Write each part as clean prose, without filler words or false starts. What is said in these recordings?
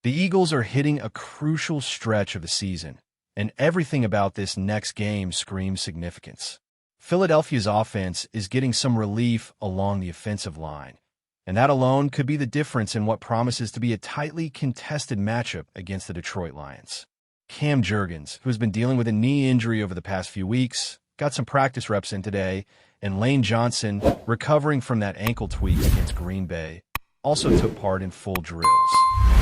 The Eagles are hitting a crucial stretch of the season, and everything about this next game screams significance. Philadelphia's offense is getting some relief along the offensive line, and that alone could be the difference in what promises to be a tightly contested matchup against the Detroit Lions. Cam Jurgens, who has been dealing with a knee injury over the past few weeks, got some practice reps in today, and Lane Johnson, recovering from that ankle tweak against Green Bay, also took part in full drills.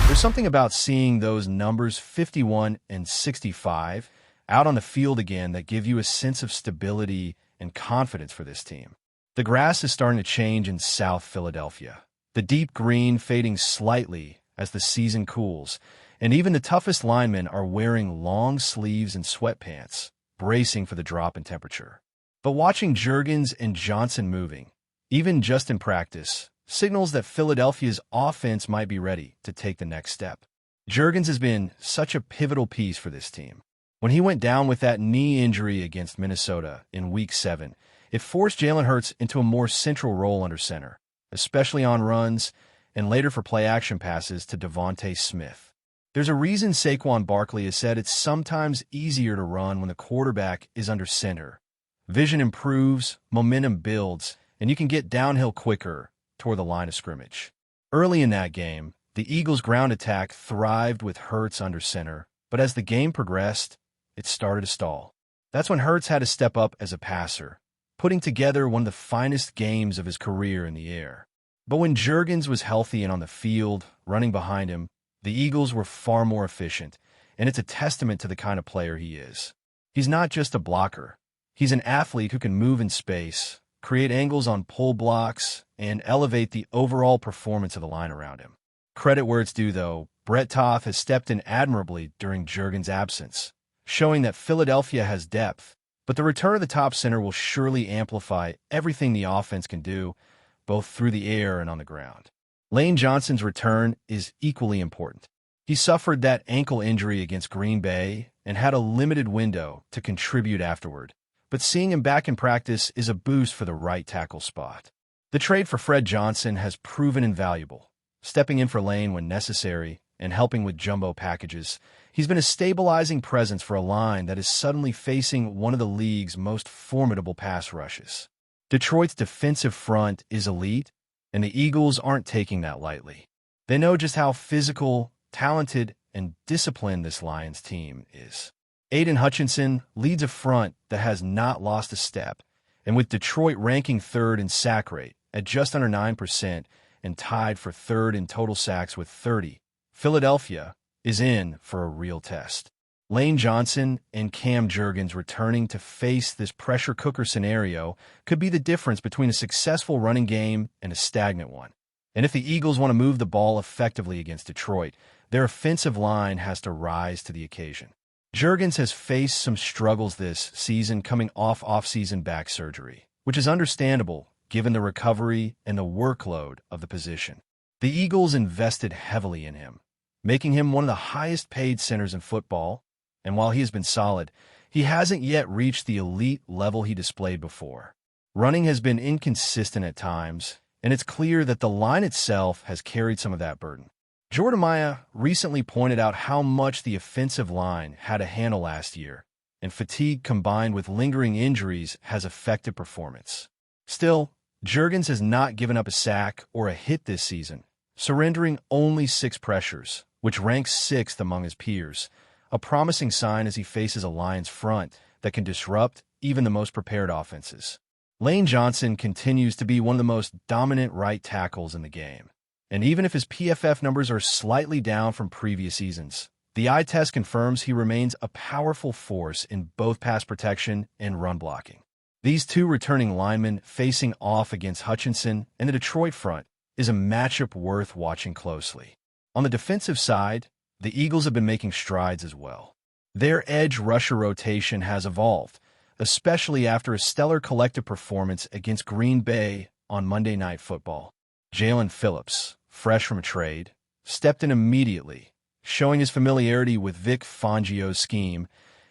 There's something about seeing those numbers 51 and 65 out on the field again that give you a sense of stability and confidence for this team. The grass is starting to change in South Philadelphia, the deep green fading slightly as the season cools, and even the toughest linemen are wearing long sleeves and sweatpants, bracing for the drop in temperature. But watching Jurgens and Johnson moving, even just in practice, signals that Philadelphia's offense might be ready to take the next step. Jurgens has been such a pivotal piece for this team. When he went down with that knee injury against Minnesota in Week 7, it forced Jalen Hurts into a more central role under center, especially on runs and later for play-action passes to Devontae Smith. There's a reason Saquon Barkley has said it's sometimes easier to run when the quarterback is under center. Vision improves, momentum builds, and you can get downhill quicker toward the line of scrimmage. Early in that game, the Eagles' ground attack thrived with Hurts under center, but as the game progressed, it started to stall. That's when Hurts had to step up as a passer, putting together one of the finest games of his career in the air. But when Jurgens was healthy and on the field, running behind him, the Eagles were far more efficient, and it's a testament to the kind of player he is. He's not just a blocker. He's an athlete who can move in space, create angles on pull blocks, and elevate the overall performance of the line around him. Credit where it's due, though, Brett Toth has stepped in admirably during Jurgens' absence, showing that Philadelphia has depth, but the return of the top center will surely amplify everything the offense can do, both through the air and on the ground. Lane Johnson's return is equally important. He suffered that ankle injury against Green Bay and had a limited window to contribute afterward, but seeing him back in practice is a boost for the right tackle spot. The trade for Fred Johnson has proven invaluable, stepping in for Lane when necessary and helping with jumbo packages. He's been a stabilizing presence for a line that is suddenly facing one of the league's most formidable pass rushes. Detroit's defensive front is elite, and the Eagles aren't taking that lightly. They know just how physical, talented, and disciplined this Lions team is. Aiden Hutchinson leads a front that has not lost a step, and with Detroit ranking third in sack rate at just under 9% and tied for third in total sacks with 30, Philadelphia is in for a real test. Lane Johnson and Cam Jurgens returning to face this pressure cooker scenario could be the difference between a successful running game and a stagnant one. And if the Eagles want to move the ball effectively against Detroit, their offensive line has to rise to the occasion. Jurgens has faced some struggles this season coming off off-season back surgery, which is understandable given the recovery and the workload of the position. The Eagles invested heavily in him, making him one of the highest-paid centers in football, and while he has been solid, he hasn't yet reached the elite level he displayed before. Running has been inconsistent at times, and it's clear that the line itself has carried some of that burden. Jordan Maya recently pointed out how much the offensive line had to handle last year, and fatigue combined with lingering injuries has affected performance. Still, Jurgens has not given up a sack or a hit this season, surrendering only 6 pressures, which ranks 6th among his peers, a promising sign as he faces a Lions front that can disrupt even the most prepared offenses. Lane Johnson continues to be one of the most dominant right tackles in the game. And even if his PFF numbers are slightly down from previous seasons, the eye test confirms he remains a powerful force in both pass protection and run blocking. These two returning linemen facing off against Hutchinson and the Detroit front is a matchup worth watching closely. On the defensive side, the Eagles have been making strides as well. Their edge rusher rotation has evolved, especially after a stellar collective performance against Green Bay on Monday Night Football. Jalen Phillips, fresh from a trade, stepped in immediately, showing his familiarity with Vic Fangio's scheme,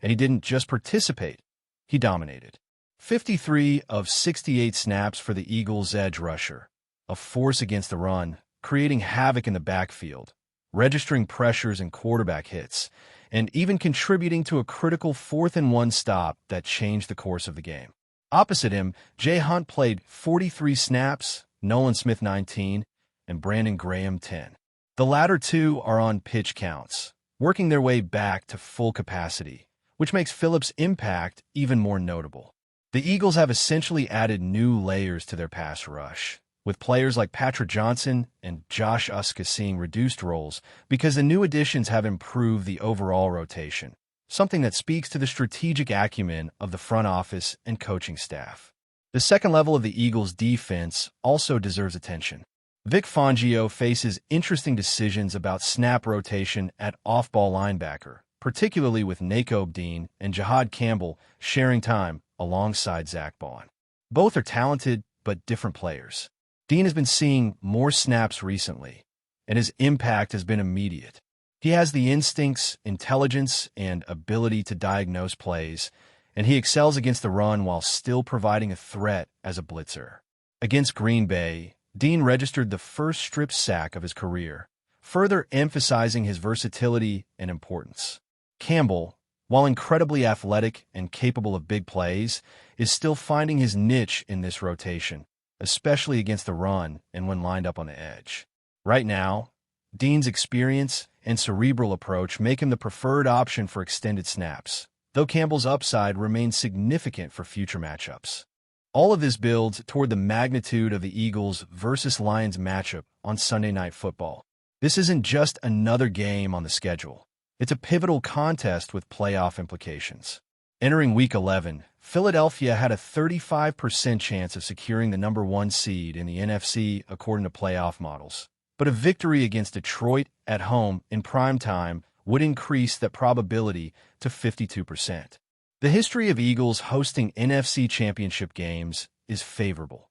and he didn't just participate, he dominated. 53 of 68 snaps for the Eagles' edge rusher, a force against the run, creating havoc in the backfield, registering pressures and quarterback hits, and even contributing to a critical 4th-and-1 stop that changed the course of the game. Opposite him, Jay Hunt played 43 snaps, Nolan Smith 19, and Brandon Graham 10. The latter two are on pitch counts, working their way back to full capacity, which makes Phillips' impact even more notable. The Eagles have essentially added new layers to their pass rush, with players like Patrick Johnson and Josh Uska seeing reduced roles because the new additions have improved the overall rotation, something that speaks to the strategic acumen of the front office and coaching staff. The second level of the Eagles' defense also deserves attention. Vic Fangio faces interesting decisions about snap rotation at off-ball linebacker, particularly with Nakobe Dean and Jahad Campbell sharing time alongside Zach Bond. Both are talented but different players. Dean has been seeing more snaps recently, and his impact has been immediate. He has the instincts, intelligence, and ability to diagnose plays, and he excels against the run while still providing a threat as a blitzer. Against Green Bay, Dean registered the first strip sack of his career, further emphasizing his versatility and importance. Campbell, while incredibly athletic and capable of big plays, is still finding his niche in this rotation, especially against the run and when lined up on the edge. Right now, Dean's experience and cerebral approach make him the preferred option for extended snaps, though Campbell's upside remains significant for future matchups. All of this builds toward the magnitude of the Eagles versus Lions matchup on Sunday Night Football. This isn't just another game on the schedule. It's a pivotal contest with playoff implications. Entering Week 11, Philadelphia had a 35% chance of securing the number 1 seed in the NFC according to playoff models. But a victory against Detroit at home in prime time would increase that probability to 52%. The history of Eagles hosting NFC championship games is favorable.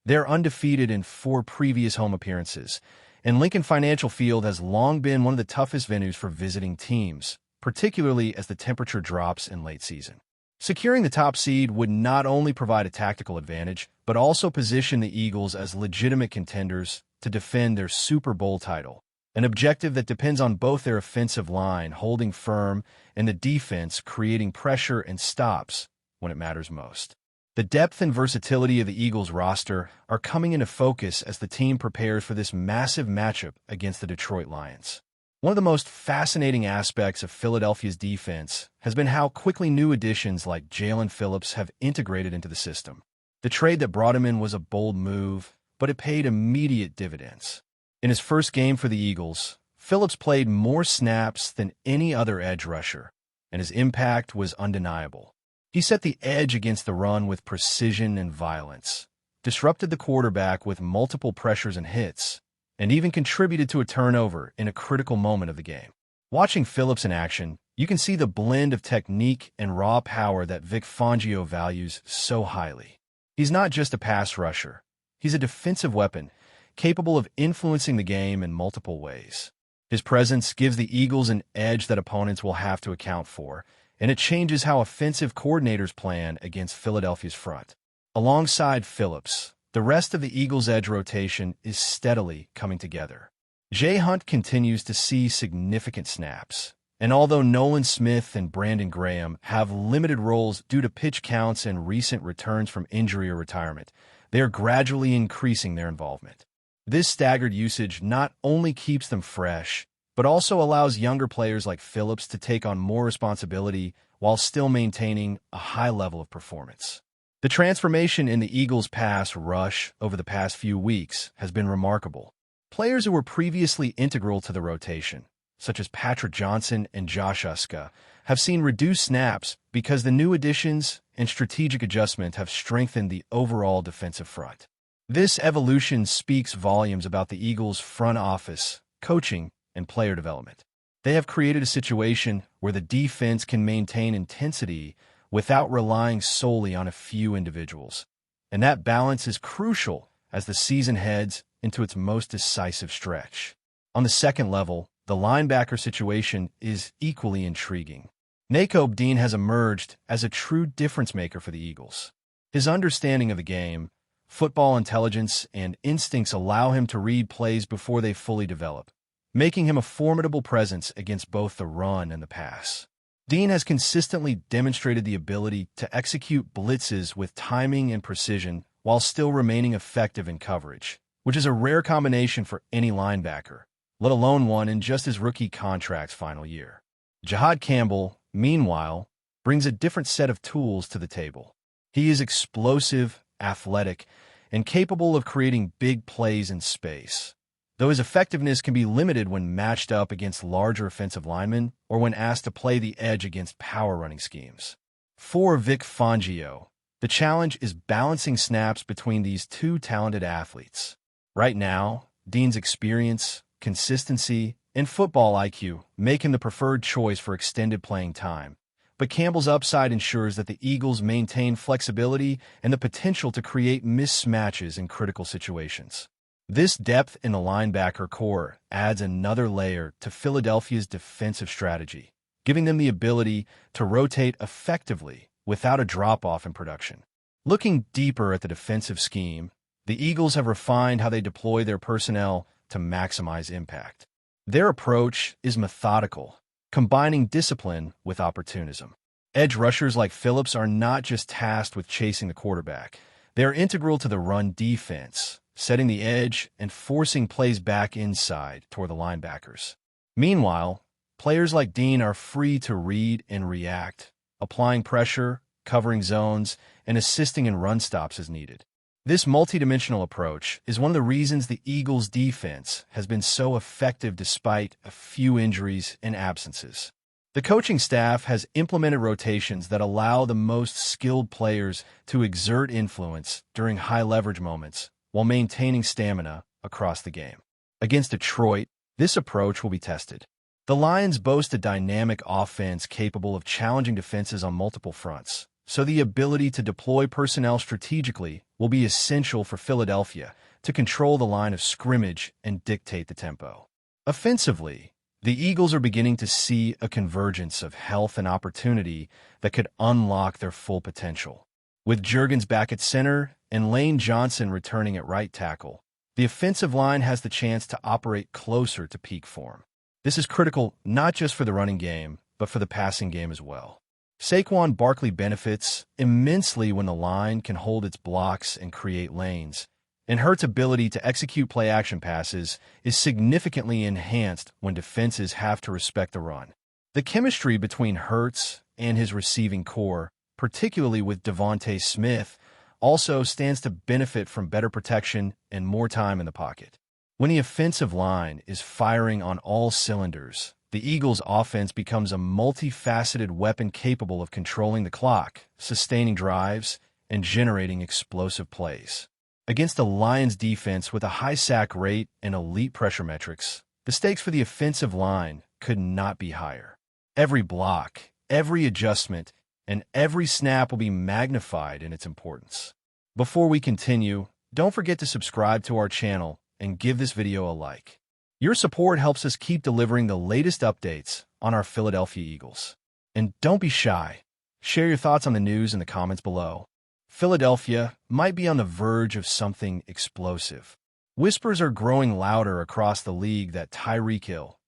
They're undefeated in 4 previous home appearances, and Lincoln Financial Field has long been one of the toughest venues for visiting teams, particularly as the temperature drops in late season. Securing the top seed would not only provide a tactical advantage, but also position the Eagles as legitimate contenders to defend their Super Bowl title, an objective that depends on both their offensive line holding firm and the defense creating pressure and stops when it matters most. The depth and versatility of the Eagles roster are coming into focus as the team prepares for this massive matchup against the Detroit Lions. One of the most fascinating aspects of Philadelphia's defense has been how quickly new additions like Jalen Phillips have integrated into the system. The trade that brought him in was a bold move, but it paid immediate dividends. In his first game for the Eagles, Phillips played more snaps than any other edge rusher, and his impact was undeniable. He set the edge against the run with precision and violence, disrupted the quarterback with multiple pressures and hits, and even contributed to a turnover in a critical moment of the game. Watching Phillips in action, you can see the blend of technique and raw power that Vic Fangio values so highly. He's not just a pass rusher. He's a defensive weapon, capable of influencing the game in multiple ways. His presence gives the Eagles an edge that opponents will have to account for, and it changes how offensive coordinators plan against Philadelphia's front. Alongside Phillips, the rest of the Eagles' edge rotation is steadily coming together. Jay Hunt continues to see significant snaps, and although Nolan Smith and Brandon Graham have limited roles due to pitch counts and recent returns from injury or retirement, they are gradually increasing their involvement. This staggered usage not only keeps them fresh, but also allows younger players like Phillips to take on more responsibility while still maintaining a high level of performance. The transformation in the Eagles' pass rush over the past few weeks has been remarkable. Players who were previously integral to the rotation, such as Patrick Johnson and Josh Uska, have seen reduced snaps because the new additions and strategic adjustment have strengthened the overall defensive front. This evolution speaks volumes about the Eagles' front office, coaching, and player development. They have created a situation where the defense can maintain intensity without relying solely on a few individuals. And that balance is crucial as the season heads into its most decisive stretch. On the second level, the linebacker situation is equally intriguing. Nakobe Dean has emerged as a true difference maker for the Eagles. His understanding of the game, football intelligence, and instincts allow him to read plays before they fully develop, making him a formidable presence against both the run and the pass. Dean has consistently demonstrated the ability to execute blitzes with timing and precision while still remaining effective in coverage, which is a rare combination for any linebacker, let alone one in just his rookie contract's final year. Jahad Campbell, meanwhile, brings a different set of tools to the table. He is explosive, athletic, and capable of creating big plays in space, though his effectiveness can be limited when matched up against larger offensive linemen or when asked to play the edge against power-running schemes. For Vic Fangio, the challenge is balancing snaps between these two talented athletes. Right now, Dean's experience, consistency, and football IQ make him the preferred choice for extended playing time, but Campbell's upside ensures that the Eagles maintain flexibility and the potential to create mismatches in critical situations. This depth in the linebacker core adds another layer to Philadelphia's defensive strategy, giving them the ability to rotate effectively without a drop-off in production. Looking deeper at the defensive scheme, the Eagles have refined how they deploy their personnel to maximize impact. Their approach is methodical, combining discipline with opportunism. Edge rushers like Phillips are not just tasked with chasing the quarterback. They are integral to the run defense, setting the edge and forcing plays back inside toward the linebackers. Meanwhile, players like Dean are free to read and react, applying pressure, covering zones, and assisting in run stops as needed. This multidimensional approach is one of the reasons the Eagles' defense has been so effective despite a few injuries and absences. The coaching staff has implemented rotations that allow the most skilled players to exert influence during high-leverage moments while maintaining stamina across the game. Against Detroit, this approach will be tested. The Lions boast a dynamic offense capable of challenging defenses on multiple fronts, so the ability to deploy personnel strategically will be essential for Philadelphia to control the line of scrimmage and dictate the tempo. Offensively, the Eagles are beginning to see a convergence of health and opportunity that could unlock their full potential. With Juergens back at center and Lane Johnson returning at right tackle, the offensive line has the chance to operate closer to peak form. This is critical not just for the running game, but for the passing game as well. Saquon Barkley benefits immensely when the line can hold its blocks and create lanes, and Hurts' ability to execute play-action passes is significantly enhanced when defenses have to respect the run. The chemistry between Hurts and his receiving core, particularly with Devontae Smith, also stands to benefit from better protection and more time in the pocket. When the offensive line is firing on all cylinders, the Eagles' offense becomes a multifaceted weapon capable of controlling the clock, sustaining drives, and generating explosive plays. Against the Lions' defense with a high sack rate and elite pressure metrics, the stakes for the offensive line could not be higher. Every block, every adjustment, and every snap will be magnified in its importance. Before we continue, don't forget to subscribe to our channel and give this video a like. Your support helps us keep delivering the latest updates on our Philadelphia Eagles. And don't be shy. Share your thoughts on the news in the comments below. Philadelphia might be on the verge of something explosive. Whispers are growing louder across the league that Tyreek Hill,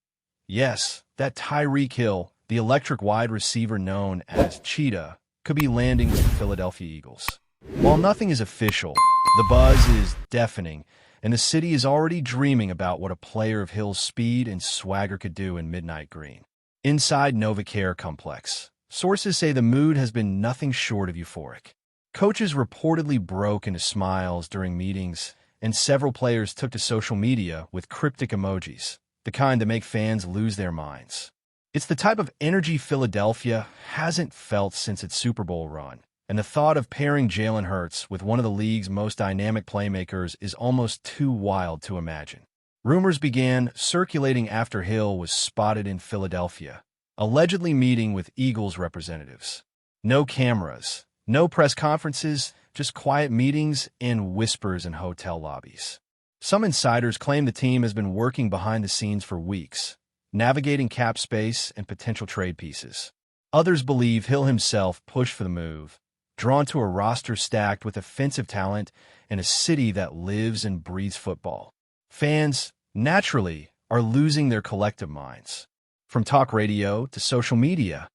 yes, that Tyreek Hill, the electric wide receiver known as Cheetah, could be landing with the Philadelphia Eagles. While nothing is official, the buzz is deafening, and the city is already dreaming about what a player of Hill's speed and swagger could do in Midnight Green. Inside NovaCare Complex, sources say the mood has been nothing short of euphoric. Coaches reportedly broke into smiles during meetings, and several players took to social media with cryptic emojis, the kind that make fans lose their minds. It's the type of energy Philadelphia hasn't felt since its Super Bowl run, and the thought of pairing Jalen Hurts with one of the league's most dynamic playmakers is almost too wild to imagine. Rumors began circulating after Hill was spotted in Philadelphia, allegedly meeting with Eagles representatives. No cameras, no press conferences, just quiet meetings and whispers in hotel lobbies. Some insiders claim the team has been working behind the scenes for weeks, navigating cap space and potential trade pieces. Others believe Hill himself pushed for the move, drawn to a roster stacked with offensive talent and a city that lives and breathes football. Fans, naturally, are losing their collective minds. From talk radio to social media,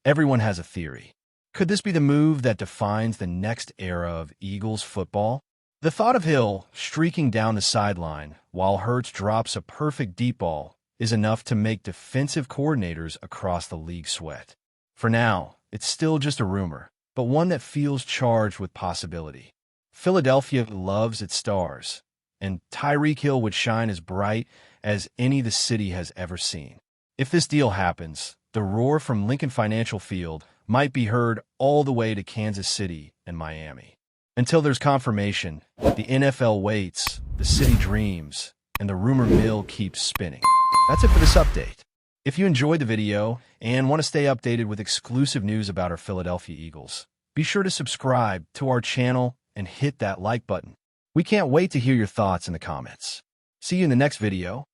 everyone has a theory. Could this be the move that defines the next era of Eagles football? The thought of Hill streaking down the sideline while Hurts drops a perfect deep ball is enough to make defensive coordinators across the league sweat. For now, it's still just a rumor, but one that feels charged with possibility. Philadelphia loves its stars, and Tyreek Hill would shine as bright as any the city has ever seen. If this deal happens, the roar from Lincoln Financial Field might be heard all the way to Kansas City and Miami. Until there's confirmation, the NFL waits, the city dreams, and the rumor mill keeps spinning. That's it for this update. If you enjoyed the video and want to stay updated with exclusive news about our Philadelphia Eagles, be sure to subscribe to our channel and hit that like button. We can't wait to hear your thoughts in the comments. See you in the next video.